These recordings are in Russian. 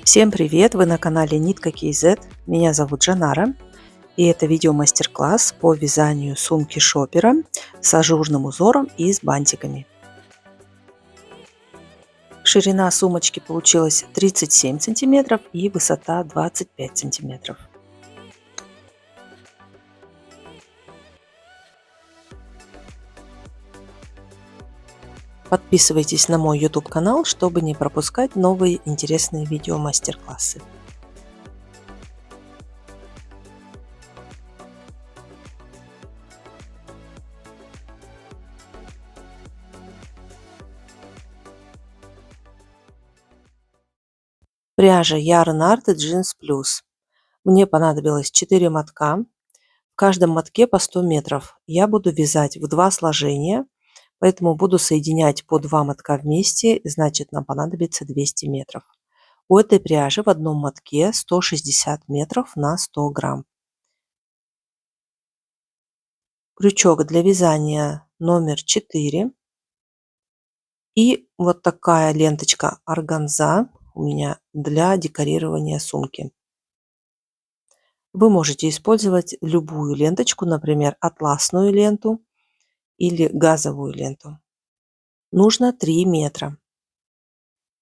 Всем привет! Вы на канале Нитка KZ. Меня зовут Жанара. И это видео мастер-класс по вязанию сумки шопера с ажурным узором и с бантиками. Ширина сумочки получилась 37 сантиметров и высота 25 сантиметров. Подписывайтесь на мой YouTube канал, чтобы не пропускать новые интересные видео мастер-классы. Пряжа Yarn Art Jeans Plus. Мне понадобилось 4 мотка. В каждом мотке по 100 метров. Я буду вязать в 2 сложения, поэтому буду соединять по 2 мотка вместе, значит нам понадобится 200 метров. У этой пряжи в одном мотке 160 метров на 100 грамм. Крючок для вязания номер 4. И вот такая ленточка органза у меня для декорирования сумки. Вы можете использовать любую ленточку, например, атласную ленту или газовую ленту. Нужно 3 метра.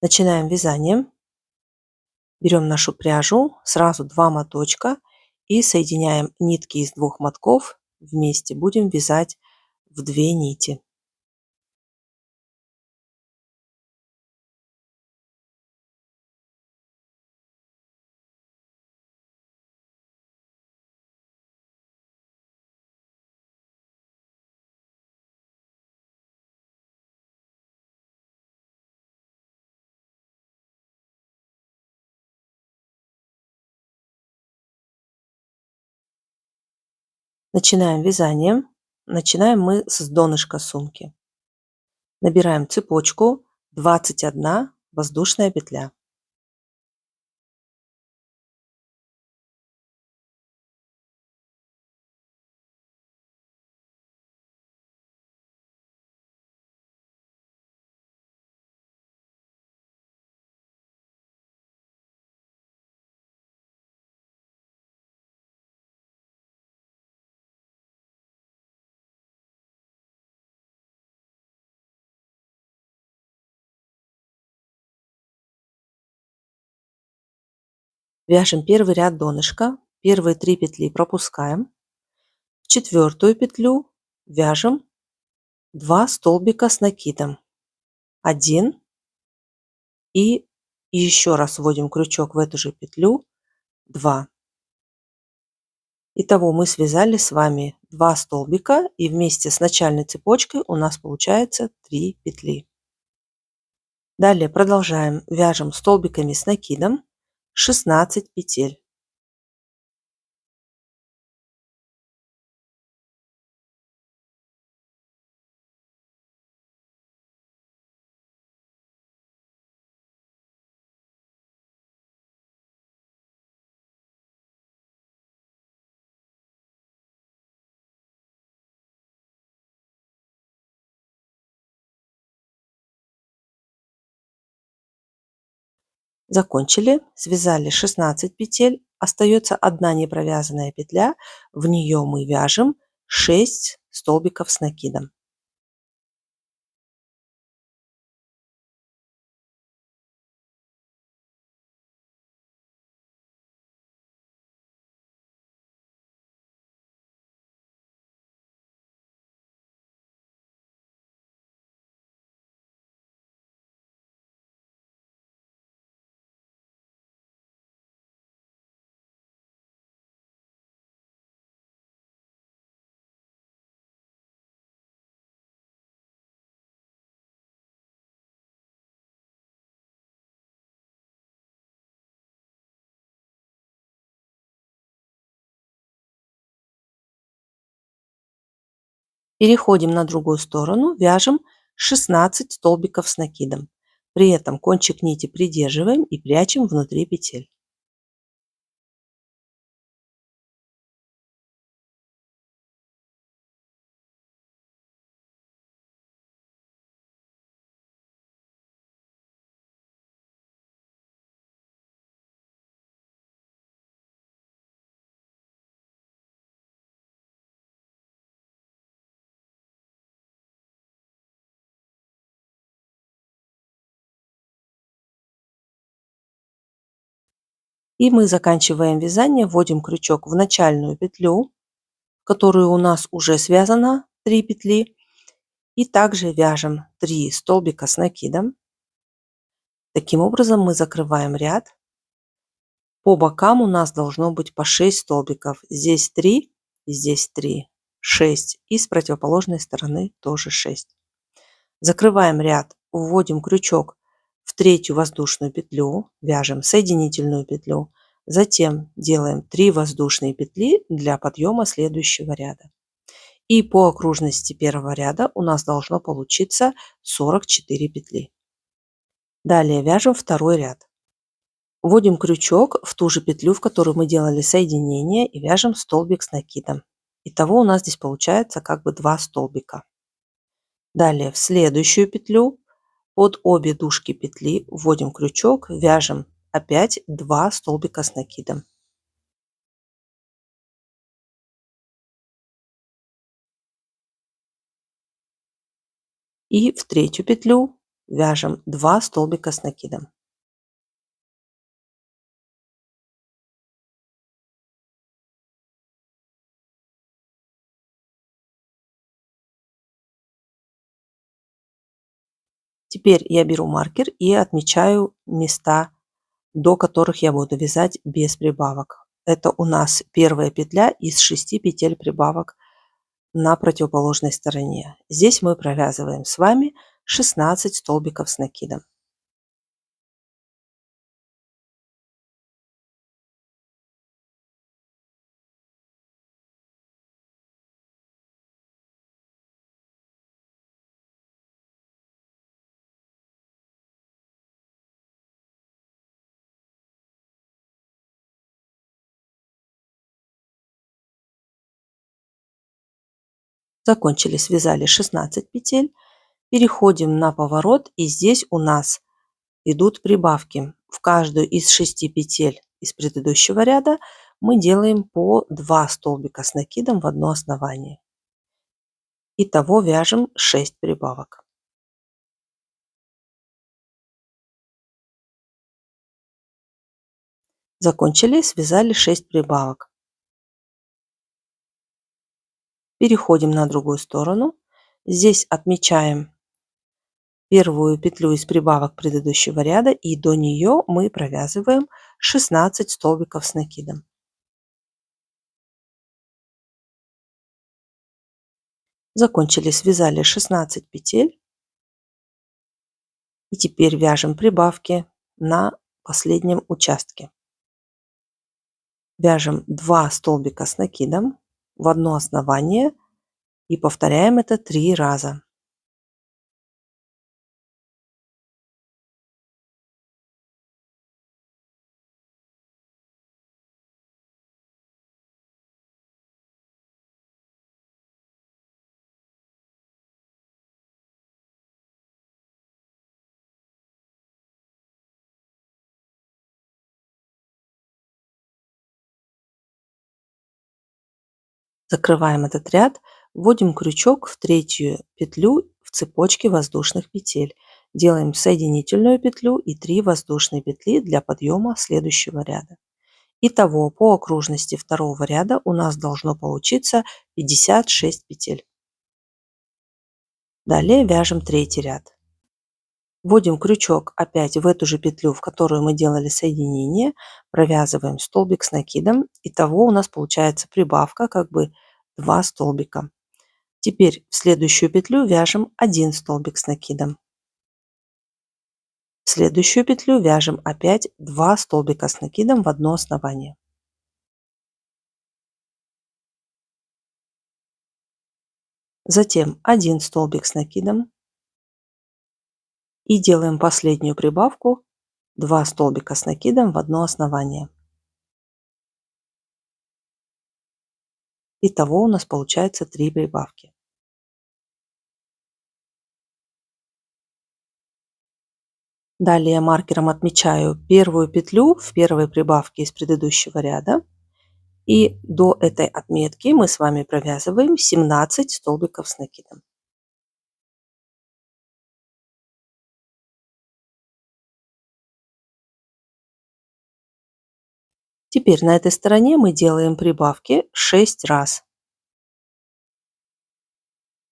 Начинаем вязание. Берем нашу пряжу, сразу 2 моточка и соединяем нитки из 2 мотков вместе. Будем вязать в 2 нити. Начинаем вязание. Начинаем мы с донышка сумки. Набираем цепочку 21 воздушная петля. Вяжем первый ряд донышка. Первые 3 петли пропускаем. В 4 петлю вяжем 2 столбика с накидом. 1 и еще раз вводим крючок в эту же петлю. 2. Итого мы связали с вами 2 столбика, и вместе с начальной цепочкой у нас получается 3 петли. Далее продолжаем. Вяжем столбиками с накидом 16 петель. Закончили, связали 16 петель, остается одна не провязанная петля, в нее мы вяжем 6 столбиков с накидом. Переходим на другую сторону, вяжем 16 столбиков с накидом. При этом кончик нити придерживаем и прячем внутри петель. И мы заканчиваем вязание, вводим крючок в начальную петлю, в которую у нас уже связано 3 петли. И также вяжем 3 столбика с накидом. Таким образом мы закрываем ряд. По бокам у нас должно быть по 6 столбиков. Здесь 3, здесь 3, 6. И с противоположной стороны тоже 6. Закрываем ряд, вводим крючок в третью воздушную петлю, вяжем соединительную петлю. Затем делаем 3 воздушные петли для подъема следующего ряда. И по окружности первого ряда у нас должно получиться 44 петли. Далее вяжем второй ряд. Вводим крючок в ту же петлю, в которую мы делали соединение, и вяжем столбик с накидом. Итого у нас здесь получается как бы 2 столбика. Далее в следующую петлю под обе дужки петли вводим крючок, вяжем опять 2 столбика с накидом. И в третью петлю вяжем 2 столбика с накидом. Теперь я беру маркер и отмечаю места, до которых я буду вязать без прибавок. Это у нас первая петля из 6 петель прибавок на противоположной стороне. Здесь мы провязываем с вами 16 столбиков с накидом. Закончили, связали 16 петель. Переходим на поворот, и здесь у нас идут прибавки. В каждую из 6 петель из предыдущего ряда мы делаем по 2 столбика с накидом в одно основание. Итого вяжем 6 прибавок. Закончили, связали 6 прибавок. Переходим на другую сторону. Здесь отмечаем первую петлю из прибавок предыдущего ряда, и до нее мы провязываем 16 столбиков с накидом. Закончили, связали 16 петель. И теперь вяжем прибавки на последнем участке. Вяжем 2 столбика с накидом в одно основание и повторяем это 3 раза. Закрываем этот ряд, вводим крючок в третью петлю в цепочке воздушных петель. Делаем соединительную петлю и 3 воздушные петли для подъема следующего ряда. Итого по окружности второго ряда у нас должно получиться 56 петель. Далее вяжем третий ряд. Вводим крючок опять в эту же петлю, в которую мы делали соединение, провязываем столбик с накидом. Итого у нас получается прибавка как бы 2 столбика. Теперь в следующую петлю вяжем 1 столбик с накидом. В следующую петлю вяжем опять 2 столбика с накидом в одно основание. Затем 1 столбик с накидом. И делаем последнюю прибавку 2 столбика с накидом в одно основание. Итого у нас получается 3 прибавки. Далее маркером отмечаю первую петлю в первой прибавке из предыдущего ряда. И до этой отметки мы с вами провязываем 17 столбиков с накидом. Теперь на этой стороне мы делаем прибавки 6 раз.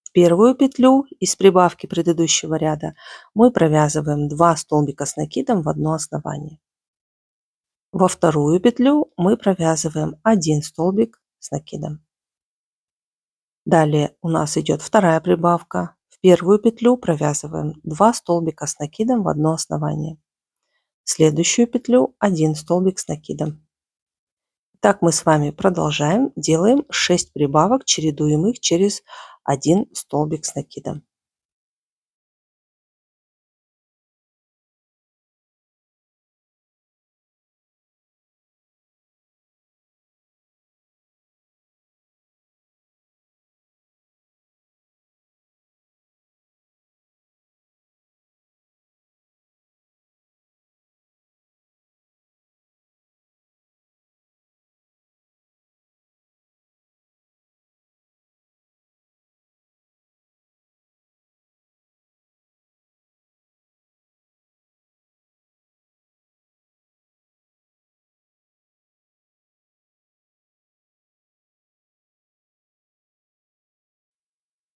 В первую петлю из прибавки предыдущего ряда мы провязываем 2 столбика с накидом в одно основание. Во вторую петлю мы провязываем 1 столбик с накидом. Далее у нас идет вторая прибавка. В первую петлю провязываем 2 столбика с накидом в одно основание. В следующую петлю 1 столбик с накидом. Так мы с вами продолжаем, делаем 6 прибавок, чередуем их через 1 столбик с накидом.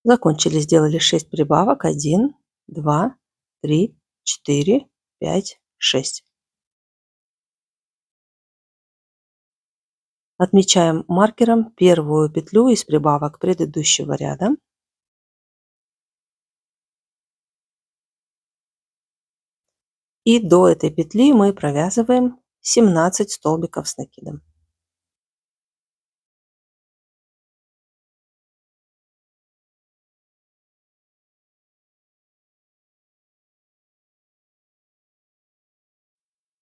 Закончили, сделали 6 прибавок. 1, 2, 3, 4, 5, 6. Отмечаем маркером первую петлю из прибавок предыдущего ряда. И до этой петли мы провязываем 17 столбиков с накидом.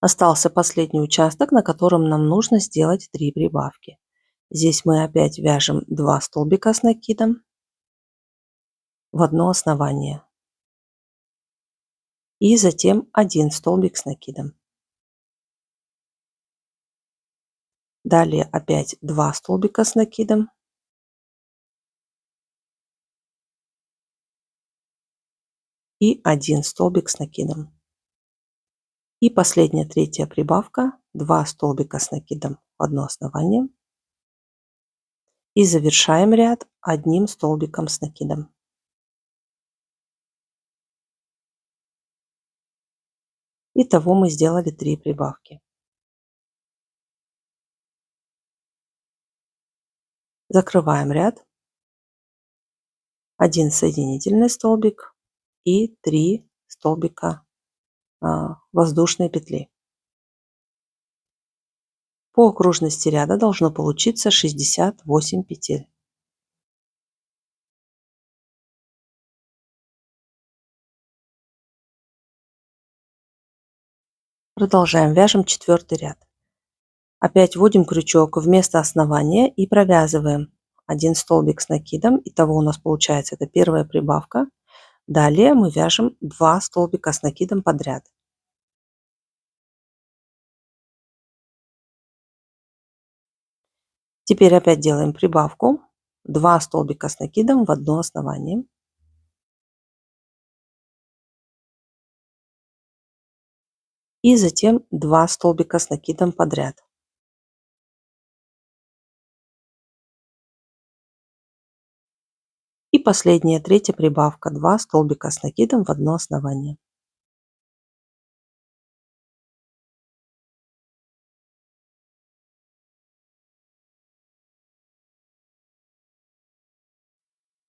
Остался последний участок, на котором нам нужно сделать 3 прибавки. Здесь мы опять вяжем 2 столбика с накидом в одно основание. И затем 1 столбик с накидом. Далее опять 2 столбика с накидом. И 1 столбик с накидом. И последняя, третья прибавка. 2 столбика с накидом в одно основание. И завершаем ряд 1 столбиком с накидом. Итого мы сделали 3 прибавки. Закрываем ряд. 1 соединительный столбик и 3 столбика воздушной петли. По окружности ряда должно получиться 68 петель. Продолжаем, вяжем 4 ряд. Опять вводим крючок в место основания и провязываем 1 столбик с накидом. Итого у нас получается это первая прибавка. Далее мы вяжем 2 столбика с накидом подряд. Теперь опять делаем прибавку. 2 столбика с накидом в одно основание. И затем 2 столбика с накидом подряд. И последняя, третья прибавка. 2 столбика с накидом в одно основание.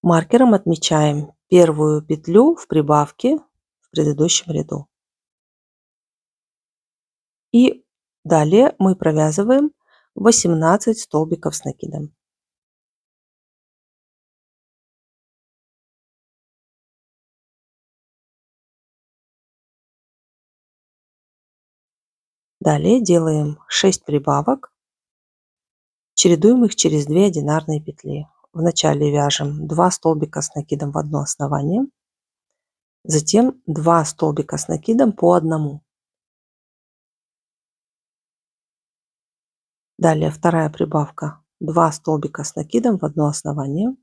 Маркером отмечаем первую петлю в прибавке в предыдущем ряду. И далее мы провязываем 18 столбиков с накидом. Далее делаем 6 прибавок, чередуем их через 2 одинарные петли. Вначале вяжем 2 столбика с накидом в одно основание, затем 2 столбика с накидом по одному. Далее вторая прибавка. 2 столбика с накидом в одно основание.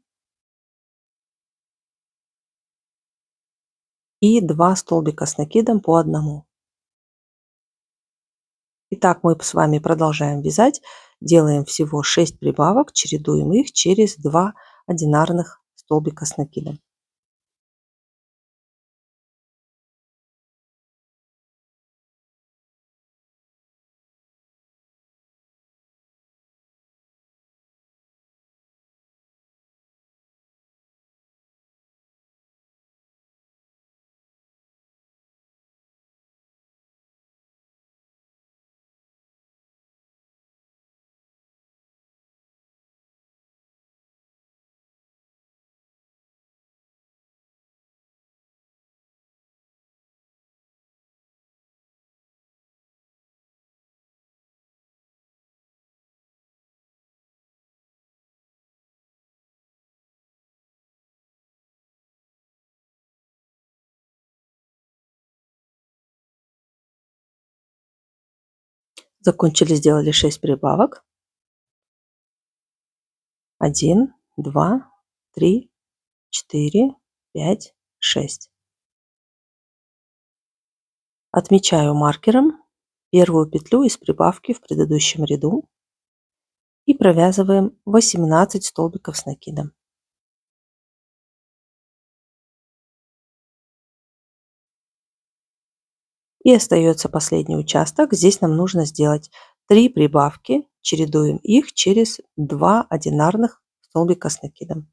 И 2 столбика с накидом по одному. Итак, мы с вами продолжаем вязать. Делаем всего 6 прибавок, чередуем их через 2 одинарных столбика с накидом. Закончили, сделали 6 прибавок. 1, 2, 3, 4, 5, 6. Отмечаю маркером первую петлю из прибавки в предыдущем ряду и провязываем 18 столбиков с накидом. И остается последний участок. Здесь нам нужно сделать 3 прибавки, чередуем их через 2 одинарных столбика с накидом.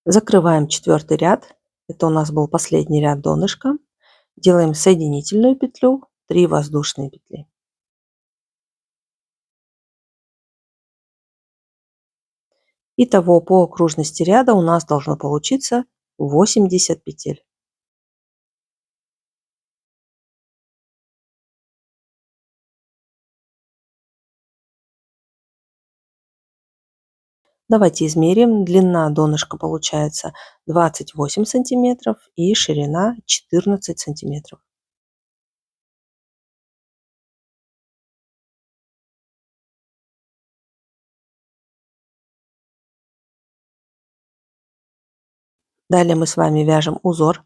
Закрываем 4-й ряд. Это у нас был последний ряд донышка. Делаем соединительную петлю, 3 воздушные петли. Итого по окружности ряда у нас должно получиться 80 петель. Давайте измерим. Длина донышка получается 28 сантиметров и ширина 14 сантиметров. Далее мы с вами вяжем узор.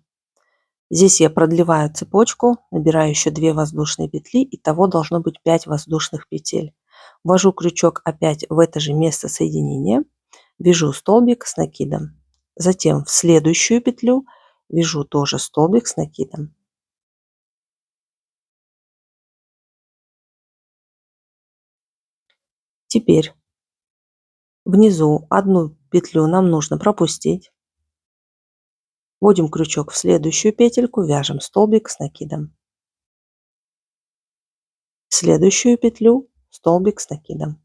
Здесь я продлеваю цепочку, набираю еще 2 воздушные петли. Итого должно быть 5 воздушных петель. Ввожу крючок опять в это же место соединения. Вяжу столбик с накидом. Затем в следующую петлю вяжу тоже столбик с накидом. Теперь внизу одну петлю нам нужно пропустить. Вводим крючок в следующую петельку, вяжем столбик с накидом. В следующую петлю столбик с накидом.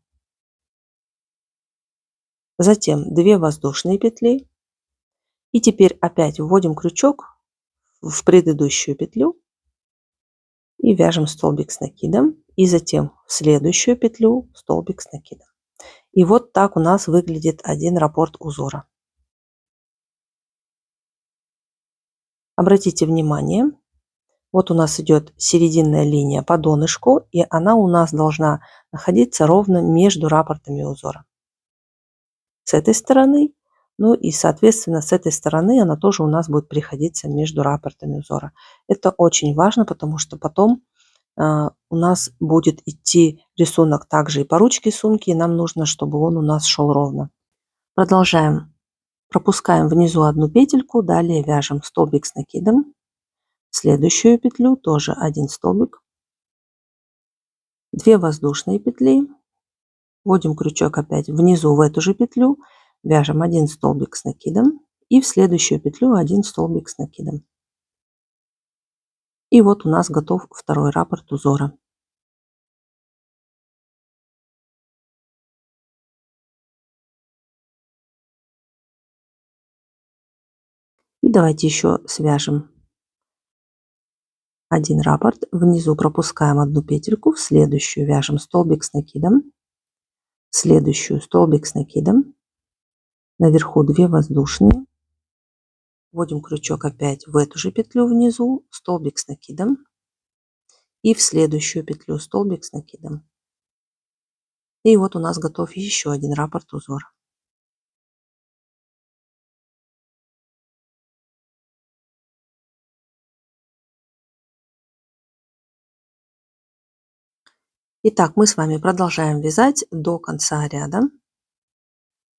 Затем 2 воздушные петли. И теперь опять вводим крючок в предыдущую петлю и вяжем столбик с накидом. И затем в следующую петлю столбик с накидом. И вот так у нас выглядит один раппорт узора. Обратите внимание, вот у нас идет серединная линия по донышку, и она у нас должна находиться ровно между раппортами узора. С этой стороны, ну и соответственно с этой стороны она тоже у нас будет приходиться между раппортами узора. Это очень важно, потому что потом у нас будет идти рисунок также и по ручке сумки, и нам нужно, чтобы он у нас шел ровно. Продолжаем. Пропускаем внизу одну петельку, далее вяжем столбик с накидом. В следующую петлю тоже 1 столбик. 2 воздушные петли. Вводим крючок опять внизу в эту же петлю. Вяжем 1 столбик с накидом. И в следующую петлю 1 столбик с накидом. И вот у нас готов второй раппорт узора. давайте еще свяжем один раппорт. Внизу пропускаем одну петельку, в следующую вяжем столбик с накидом, в следующую столбик с накидом, наверху 2 воздушные, вводим крючок опять в эту же петлю внизу, столбик с накидом и в следующую петлю столбик с накидом. И вот у нас готов еще один раппорт узора. Итак, мы с вами продолжаем вязать до конца ряда.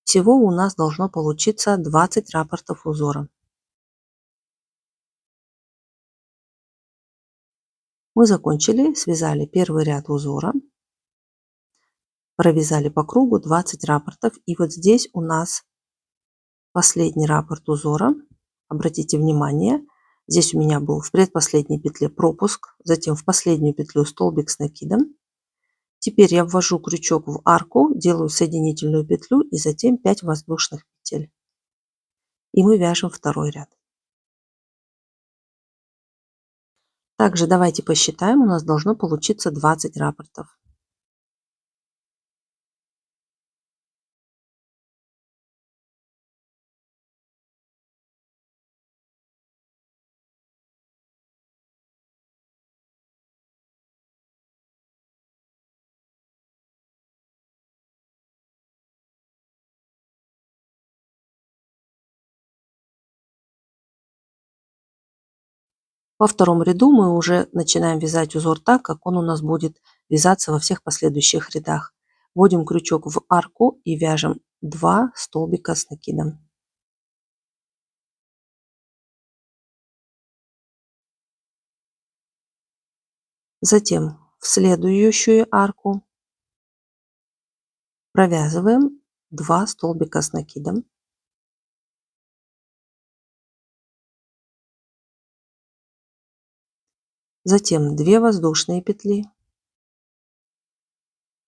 Всего у нас должно получиться 20 раппортов узора. Мы закончили, связали первый ряд узора, провязали по кругу 20 раппортов. И вот здесь у нас последний раппорт узора. Обратите внимание, здесь у меня был в предпоследней петле пропуск, затем в последнюю петлю столбик с накидом. Теперь я ввожу крючок в арку, делаю соединительную петлю и затем 5 воздушных петель. И мы вяжем второй ряд. Также давайте посчитаем, у нас должно получиться 20 раппортов. Во втором ряду мы уже начинаем вязать узор так, как он у нас будет вязаться во всех последующих рядах. Вводим крючок в арку и вяжем 2 столбика с накидом. Затем в следующую арку провязываем 2 столбика с накидом. Затем 2 воздушные петли.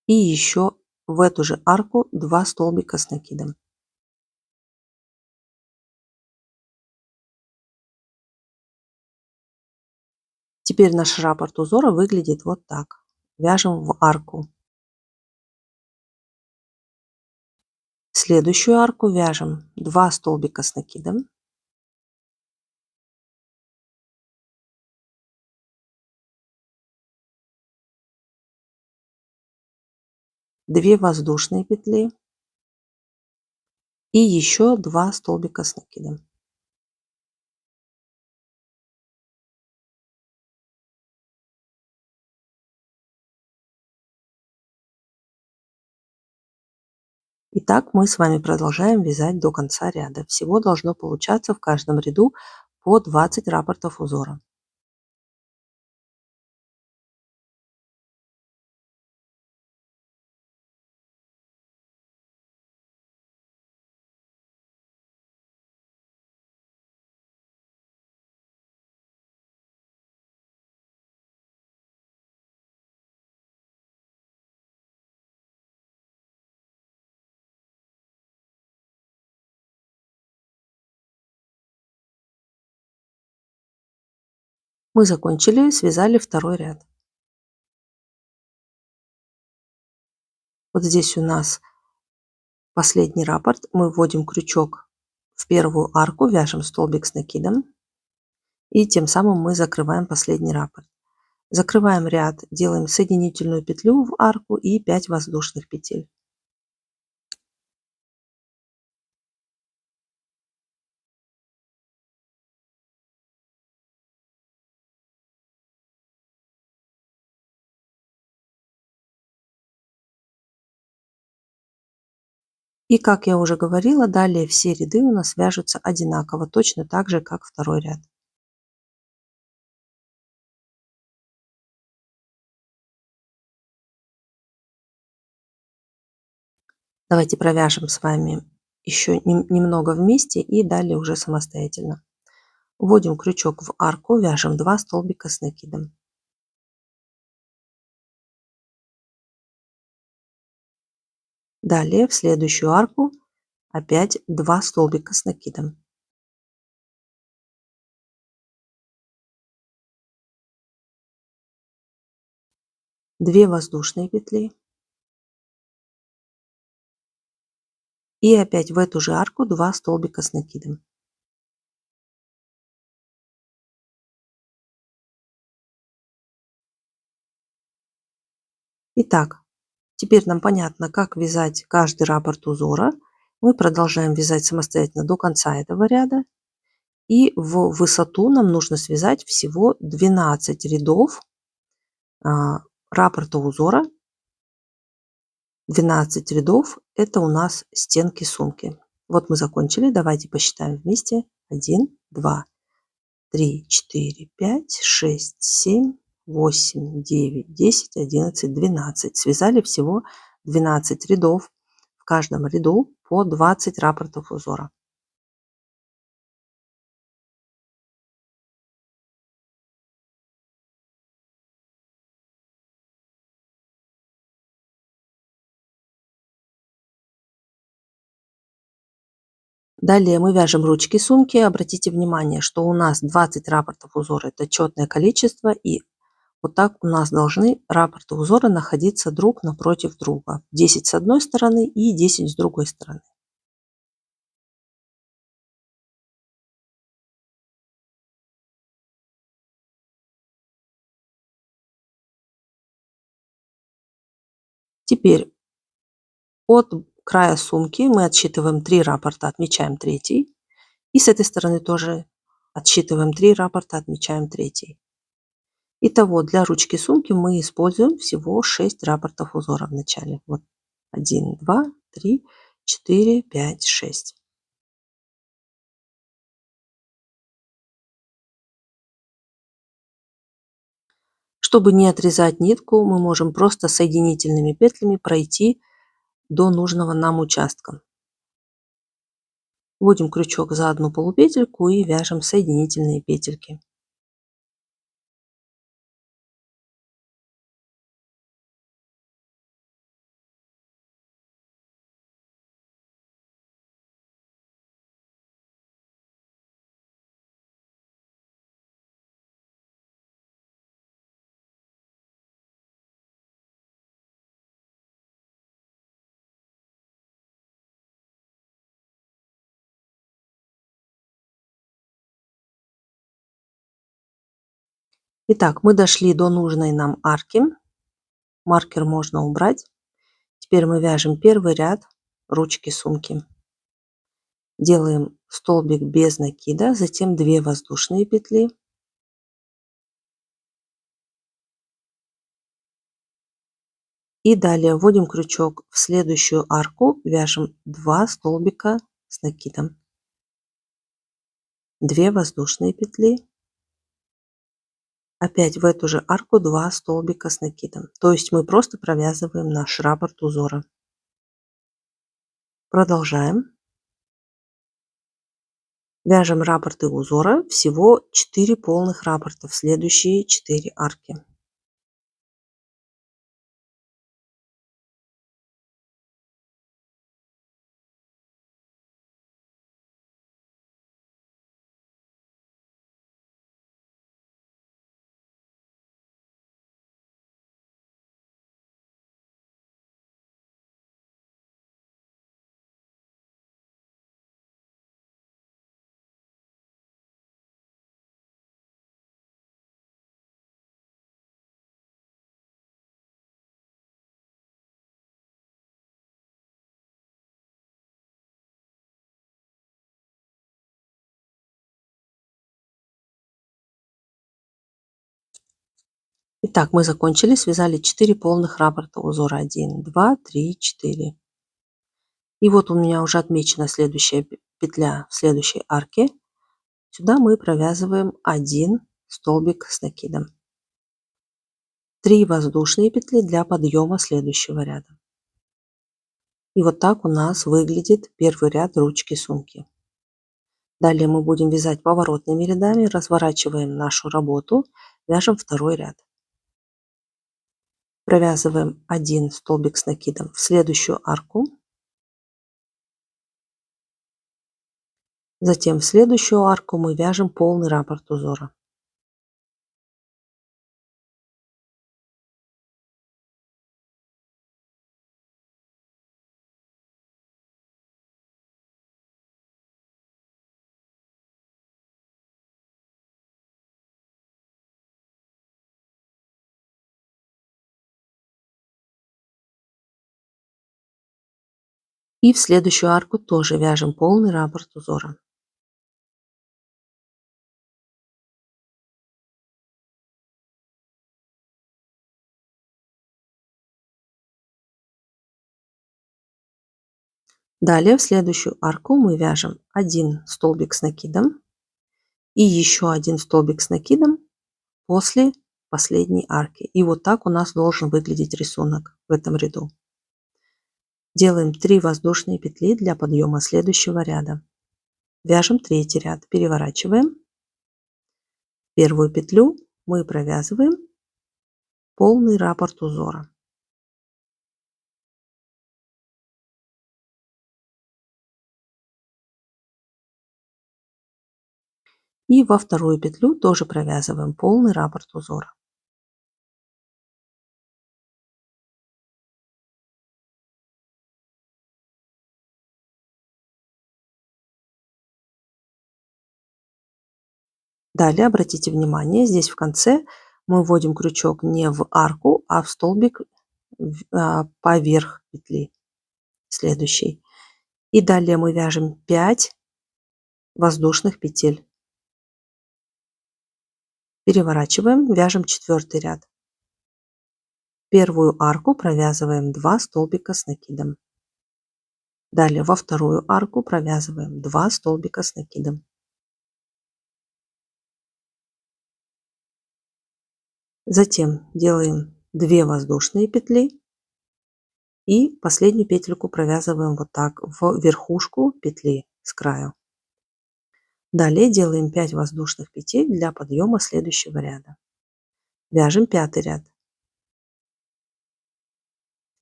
И еще в эту же арку 2 столбика с накидом. Теперь наш раппорт узора выглядит вот так. Вяжем в арку. В следующую арку вяжем 2 столбика с накидом. Две воздушные петли и еще 2 столбика с накидом. Итак, мы с вами продолжаем вязать до конца ряда. Всего должно получаться в каждом ряду по 20 раппортов узора. Мы закончили, связали второй ряд. Вот здесь у нас последний раппорт. Мы вводим крючок в первую арку, вяжем столбик с накидом. И тем самым мы закрываем последний раппорт. Закрываем ряд, делаем соединительную петлю в арку и 5 воздушных петель. И как я уже говорила, далее все ряды у нас вяжутся одинаково, точно так же, как второй ряд. Давайте провяжем с вами еще немного вместе и далее уже самостоятельно. Вводим крючок в арку, вяжем 2 столбика с накидом. Далее в следующую арку опять 2 столбика с накидом. 2 воздушные петли и опять в эту же арку 2 столбика с накидом. Итак, теперь нам понятно, как вязать каждый раппорт узора. Мы продолжаем вязать самостоятельно до конца этого ряда. И в высоту нам нужно связать всего 12 рядов раппорта узора. 12 рядов – это у нас стенки сумки. Вот мы закончили. Давайте посчитаем вместе. 1, 2, 3, 4, 5, 6, 7, 8, 9, 10, 11, 12. Связали всего 12 рядов. В каждом ряду по 20 раппортов узора. Далее мы вяжем ручки сумки. Обратите внимание, что у нас 20 раппортов узора – это четное количество, и вот так у нас должны раппорты узора находиться друг напротив друга. 10 с одной стороны и 10 с другой стороны. Теперь от края сумки мы отсчитываем 3 раппорта, отмечаем третий. И с этой стороны тоже отсчитываем 3 раппорта, отмечаем третий. Итого для ручки сумки мы используем всего 6 раппортов узора в начале. Вот 1, 2, 3, 4, 5, 6. Чтобы не отрезать нитку, мы можем просто соединительными петлями пройти до нужного нам участка. Вводим крючок за одну полупетельку и вяжем соединительные петельки. Итак, мы дошли до нужной нам арки. Маркер можно убрать. Теперь мы вяжем первый ряд ручки сумки. Делаем столбик без накида, затем 2 воздушные петли. И далее вводим крючок в следующую арку, вяжем 2 столбика с накидом. 2 воздушные петли. Опять в эту же арку 2 столбика с накидом. То есть мы просто провязываем наш раппорт узора. Продолжаем. Вяжем раппорты узора. Всего 4 полных раппорта в следующие 4 арки. Итак, мы закончили, связали 4 полных раппорта узора. 1, 2, 3, 4. И вот у меня уже отмечена следующая петля в следующей арке. Сюда мы провязываем 1 столбик с накидом. 3 воздушные петли для подъема следующего ряда. И вот так у нас выглядит первый ряд ручки сумки. Далее мы будем вязать поворотными рядами, разворачиваем нашу работу, вяжем второй ряд. Провязываем 1 столбик с накидом в следующую арку. Затем в следующую арку мы вяжем полный раппорт узора. И в следующую арку тоже вяжем полный раппорт узора. Далее в следующую арку мы вяжем 1 столбик с накидом и еще 1 столбик с накидом после последней арки. И вот так у нас должен выглядеть рисунок в этом ряду. Делаем 3 воздушные петли для подъема следующего ряда. Вяжем третий ряд, переворачиваем. Первую петлю мы провязываем полный раппорт узора. И во вторую петлю тоже провязываем полный раппорт узора. Далее обратите внимание, здесь в конце мы вводим крючок не в арку, а в столбик поверх петли следующей. И далее мы вяжем 5 воздушных петель. Переворачиваем, вяжем четвертый ряд. Первую арку провязываем 2 столбика с накидом. Далее во вторую арку провязываем 2 столбика с накидом. Затем делаем 2 воздушные петли и последнюю петельку провязываем вот так в верхушку петли с краю. Далее делаем 5 воздушных петель для подъема следующего ряда. Вяжем пятый ряд.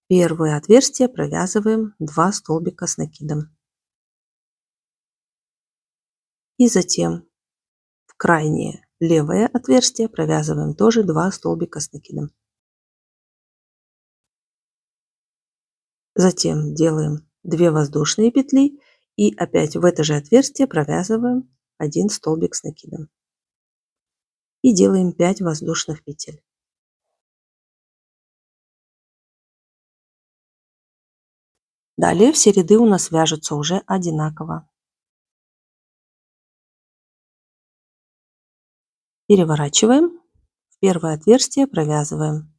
Первое отверстие провязываем 2 столбика с накидом. И затем в крайнее левое отверстие провязываем тоже 2 столбика с накидом. Затем делаем 2 воздушные петли и опять в это же отверстие провязываем 1 столбик с накидом. И делаем 5 воздушных петель. Далее все ряды у нас вяжутся уже одинаково. Переворачиваем. В первое отверстие провязываем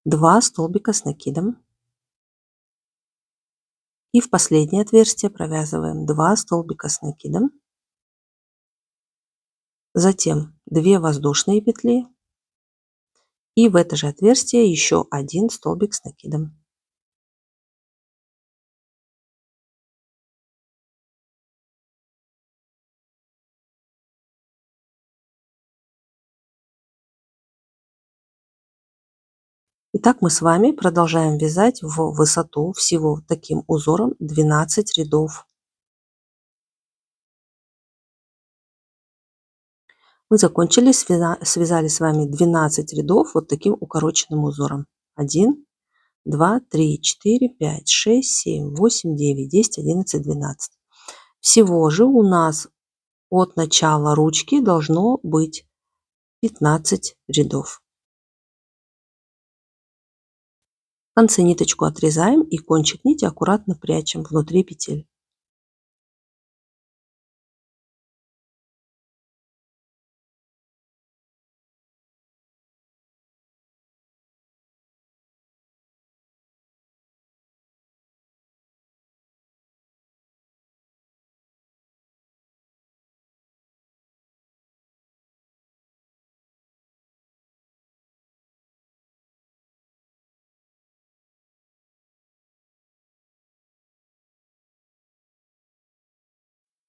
2 столбика с накидом. И в последнее отверстие провязываем 2 столбика с накидом. Затем 2 воздушные петли. И в это же отверстие еще 1 столбик с накидом. Итак, мы с вами продолжаем вязать в высоту всего таким узором 12 рядов. Мы закончили, связали с вами 12 рядов вот таким укороченным узором. 1, 2, 3, 4, 5, 6, 7, 8, 9, 10, 11, 12. Всего же у нас от начала ручки должно быть 15 рядов. В конце ниточку отрезаем и кончик нити аккуратно прячем внутри петель.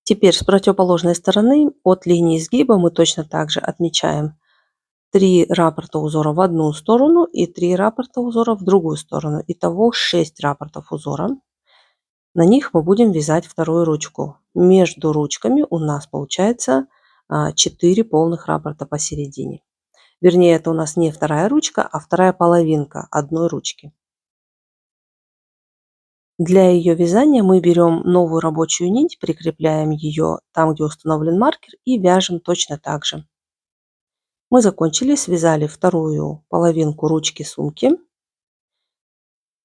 Теперь с противоположной стороны от линии изгиба мы точно так же отмечаем 3 раппорта узора в одну сторону и 3 раппорта узора в другую сторону. Итого 6 раппортов узора. На них мы будем вязать вторую ручку. Между ручками у нас получается 4 полных раппорта посередине. Вернее, это у нас не вторая ручка, а вторая половинка одной ручки. Для ее вязания мы берем новую рабочую нить, прикрепляем ее там, где установлен маркер, и вяжем точно так же. Мы закончили, связали вторую половинку ручки сумки.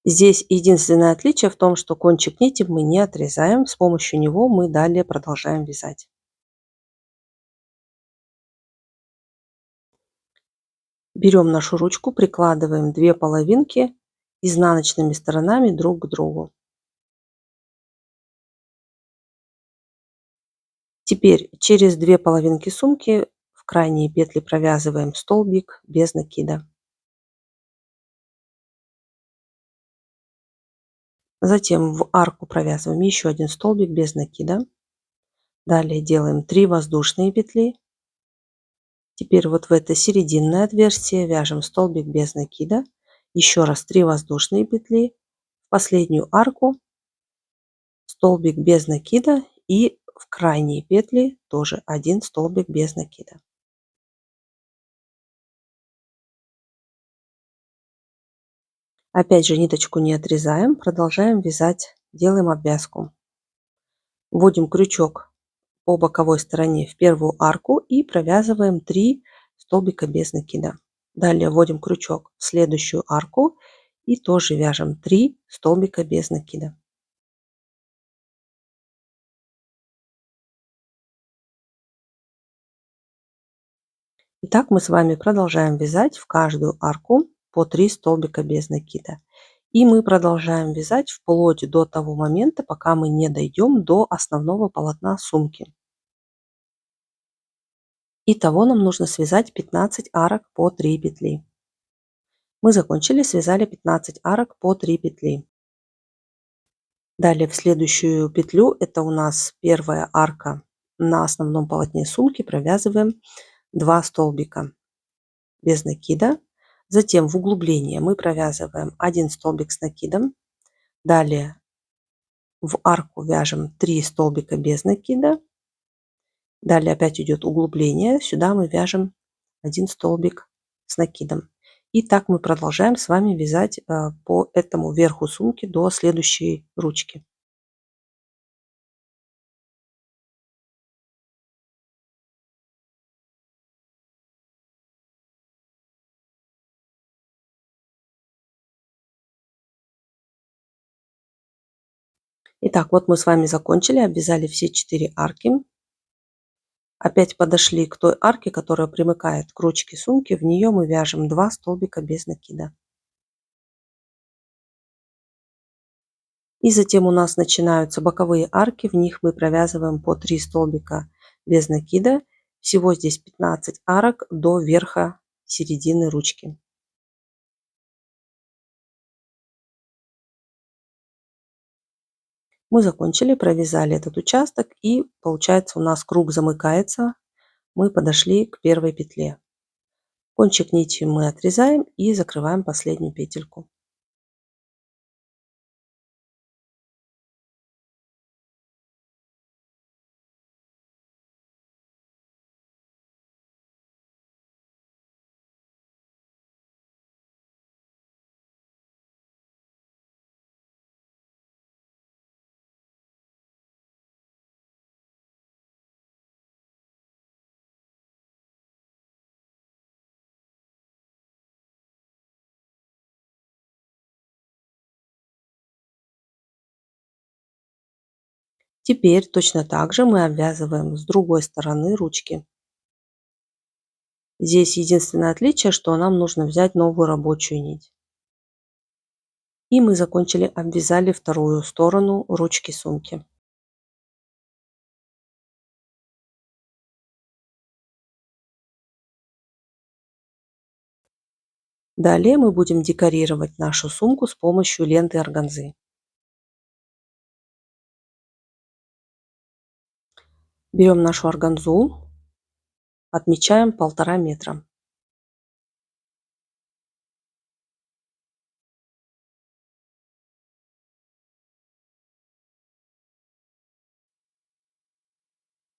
Здесь единственное отличие в том, что кончик нити мы не отрезаем, с помощью него мы далее продолжаем вязать. Берем нашу ручку, прикладываем 2 половинки изнаночными сторонами друг к другу. Теперь через 2 половинки сумки в крайние петли провязываем столбик без накида. Затем в арку провязываем еще один столбик без накида. Далее делаем 3 воздушные петли. Теперь вот в это серединное отверстие вяжем столбик без накида. Еще раз 3 воздушные петли. В последнюю арку столбик без накида и в крайние петли тоже один столбик без накида. Опять же ниточку не отрезаем, продолжаем вязать, делаем обвязку. Вводим крючок по боковой стороне в первую арку и провязываем 3 столбика без накида. Далее вводим крючок в следующую арку и тоже вяжем 3 столбика без накида. Итак, мы с вами продолжаем вязать в каждую арку по 3 столбика без накида. И мы продолжаем вязать вплоть до того момента, пока мы не дойдем до основного полотна сумки. Итого нам нужно связать 15 арок по 3 петли. Мы закончили, связали 15 арок по 3 петли. Далее в следующую петлю, это у нас первая арка на основном полотне сумки, провязываем 2 столбика без накида. Затем в углубление мы провязываем 1 столбик с накидом. Далее в арку вяжем 3 столбика без накида. Далее опять идет углубление. Сюда мы вяжем 1 столбик с накидом. И так мы продолжаем с вами вязать по этому верху сумки до следующей ручки. Итак, вот мы с вами закончили, обвязали все 4 арки. Опять подошли к той арке, которая примыкает к ручке сумки. В нее мы вяжем 2 столбика без накида. И затем у нас начинаются боковые арки. В них мы провязываем по 3 столбика без накида. Всего здесь 15 арок до верха середины ручки. Мы закончили, провязали этот участок, и получается у нас круг замыкается. Мы подошли к первой петле. Кончик нити мы отрезаем и закрываем последнюю петельку. Теперь точно так же мы обвязываем с другой стороны ручки. Здесь единственное отличие, что нам нужно взять новую рабочую нить. И мы закончили, обвязали вторую сторону ручки сумки. Далее мы будем декорировать нашу сумку с помощью ленты органзы. Берем нашу органзу, отмечаем 1,5 метра.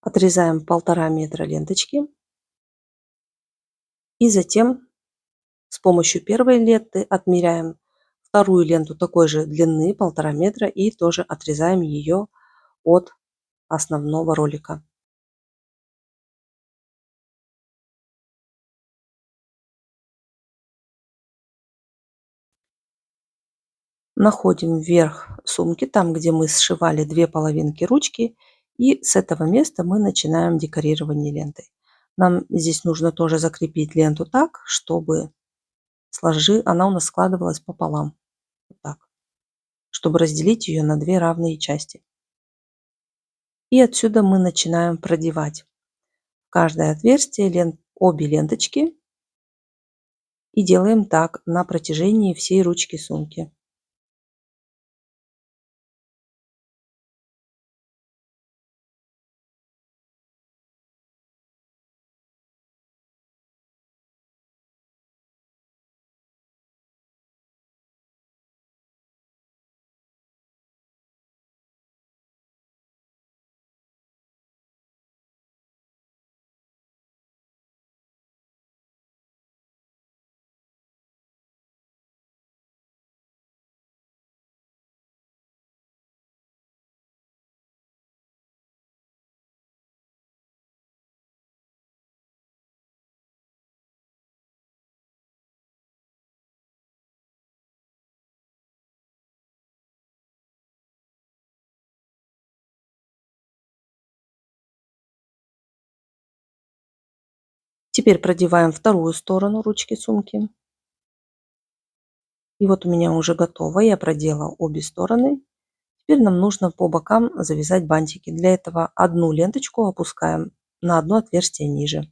Отрезаем 1,5 метра ленточки. И затем с помощью первой ленты отмеряем вторую ленту такой же длины 1,5 метра и тоже отрезаем ее от основного ролика. Находим верх сумки, там, где мы сшивали две половинки ручки, и с этого места мы начинаем декорирование лентой. Нам здесь нужно тоже закрепить ленту так, чтобы она у нас складывалась пополам. Вот так, чтобы разделить ее на две равные части. И отсюда мы начинаем продевать в каждое отверстие обе ленточки и делаем так на протяжении всей ручки сумки. Теперь продеваем вторую сторону ручки сумки. И вот у меня уже готово. Я продела обе стороны. Теперь нам нужно по бокам завязать бантики. Для этого одну ленточку опускаем на одно отверстие ниже.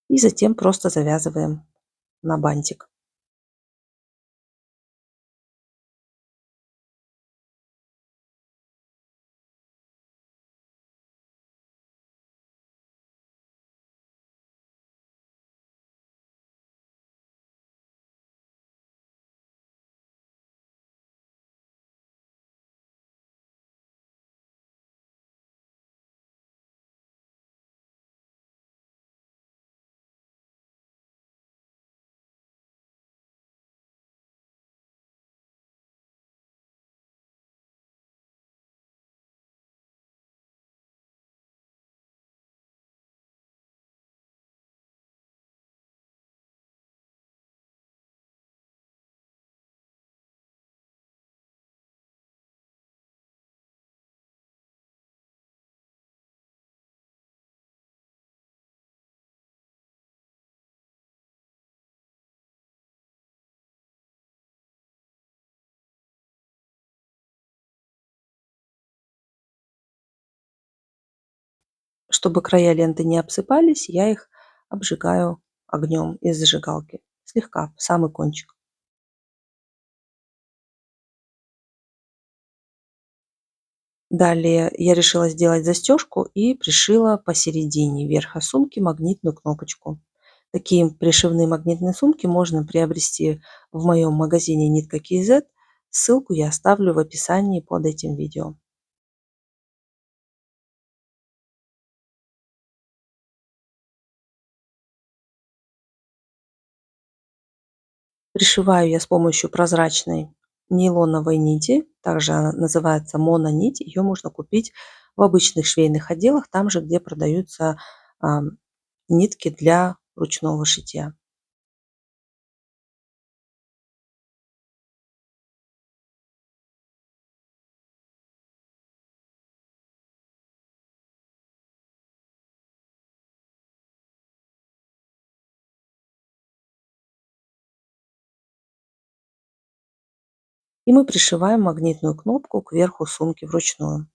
И затем просто завязываем на бантик. Чтобы края ленты не обсыпались, я их обжигаю огнем из зажигалки. Слегка, в самый кончик. Далее я решила сделать застежку и пришила посередине верха сумки магнитную кнопочку. Такие пришивные магнитные сумки можно приобрести в моем магазине Нитка KZ. Ссылку я оставлю в описании под этим видео. Пришиваю я с помощью прозрачной нейлоновой нити. Также она называется мононить. Ее можно купить в обычных швейных отделах, там же, где продаются а, нитки для ручного шитья. И мы пришиваем магнитную кнопку к верху сумки вручную.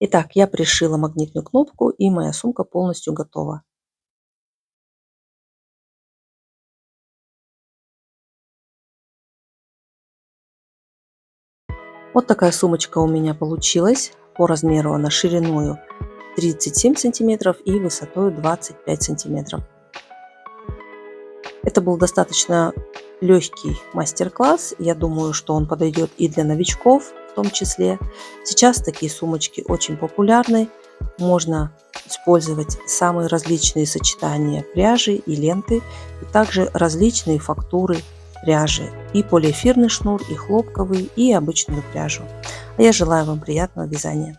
Итак, я пришила магнитную кнопку, и моя сумка полностью готова. Вот такая сумочка у меня получилась. По размеру она шириной 37 сантиметров и высотой 25 сантиметров. Это был достаточно легкий мастер-класс. Я думаю, что он подойдет и для новичков в том числе. Сейчас такие сумочки очень популярны. Можно использовать самые различные сочетания пряжи и ленты, и также различные фактуры пряжи и полиэфирный шнур, и хлопковый, и обычную пряжу. А я желаю вам приятного вязания.